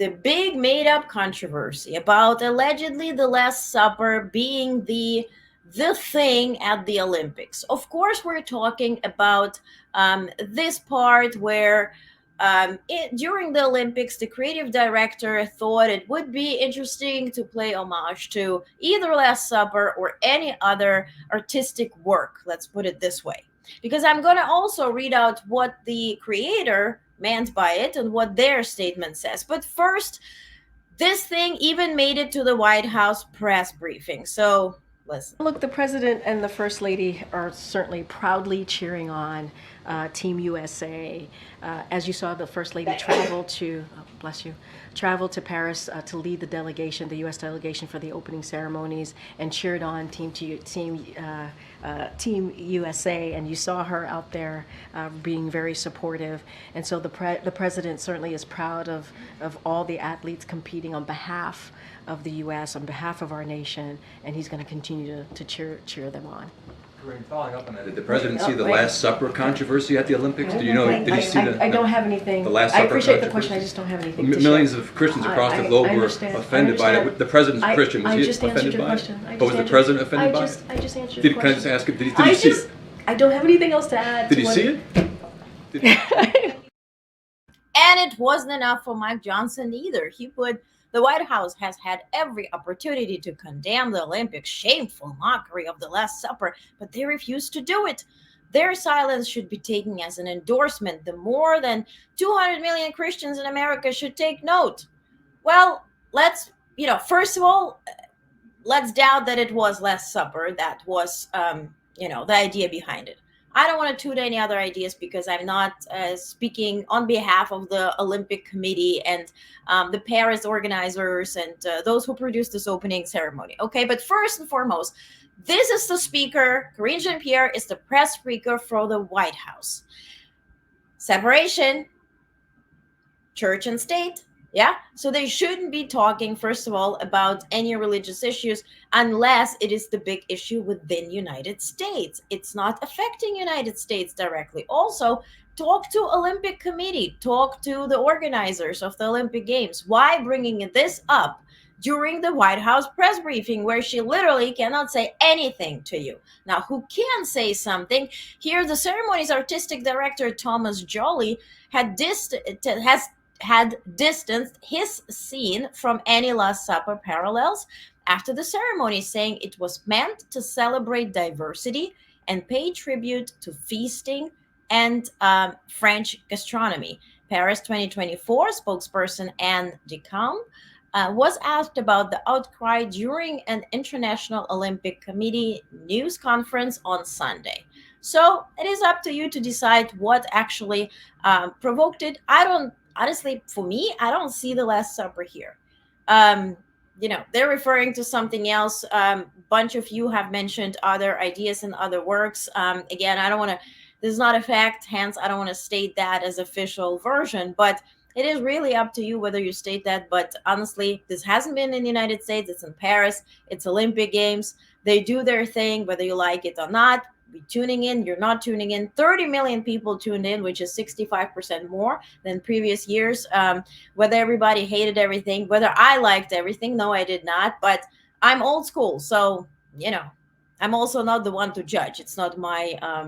the big made up controversy about allegedly the Last Supper being the thing at the Olympics. Of course, we're talking about this part where during the Olympics, the creative director thought it would be interesting to play homage to either Last Supper or any other artistic work. Let's put it this way. Because I'm going to also read out what the creator meant by it and what their statement says. But first, this thing even made it to the White House press briefing. So listen. Look, the president and the first lady are certainly proudly cheering on Team USA. As you saw, the first lady traveled to, bless you, traveled to Paris to lead the delegation, the U.S. delegation for the opening ceremonies, and cheered on Team USA. And you saw her out there being very supportive. And so the president certainly is proud of all the athletes competing on behalf of the U.S., on behalf of our nation, and he's going to continue to cheer them on. Following up on that, did the president see the Last Supper controversy at the Olympics? Do you know? Did he see I don't have anything. The Last Supper I appreciate the controversy? question. I just don't have anything. To Millions share. of Christians across the globe were offended by it. The president's a Christian. Was he offended by it? But was the president offended by it? I just answered your question. Can I just ask him? Did he see it? I don't have anything else to add. Did he see it? And it wasn't enough for Mike Johnson either. The White House has had every opportunity to condemn the Olympics' shameful mockery of the Last Supper, but they refused to do it. Their silence should be taken as an endorsement. The more than 200 million Christians in America should take note. Well, first of all, let's doubt that it was Last Supper that was, the idea behind it. I don't want to toot any other ideas because I'm not speaking on behalf of the Olympic Committee and the Paris organizers and those who produced this opening ceremony. Okay, but first and foremost, this is the speaker. Karine Jean-Pierre is the press speaker for the White House. Separation, church and state. Yeah, so they shouldn't be talking, first of all, about any religious issues unless it is the big issue within United States. It's not affecting United States directly. Also, talk to Olympic Committee, talk to the organizers of the Olympic Games. Why bringing this up during the White House press briefing where she literally cannot say anything to you? Now, who can say something? Here, the ceremony's artistic director, Thomas Joly, had distanced his scene from any Last Supper parallels after the ceremony, saying it was meant to celebrate diversity and pay tribute to feasting and French gastronomy. Paris 2024 spokesperson Anne Decamp was asked about the outcry during an International Olympic Committee news conference on Sunday. So it is up to you to decide what actually provoked it. Honestly, for me, I don't see the Last Supper here. They're referring to something else. Bunch of you have mentioned other ideas and other works. Again, I don't want to, this is not a fact, hence I don't want to state that as official version, but it is really up to you whether you state that. But honestly, this hasn't been in the United States. It's in Paris. It's Olympic Games. They do their thing, whether you like it or not. Be tuning in, you're not tuning in. 30 million people tuned in, which is 65% more than previous years. Whether everybody hated everything, whether I liked everything, no, I did not. But I'm old school, so I'm also not the one to judge. It's not my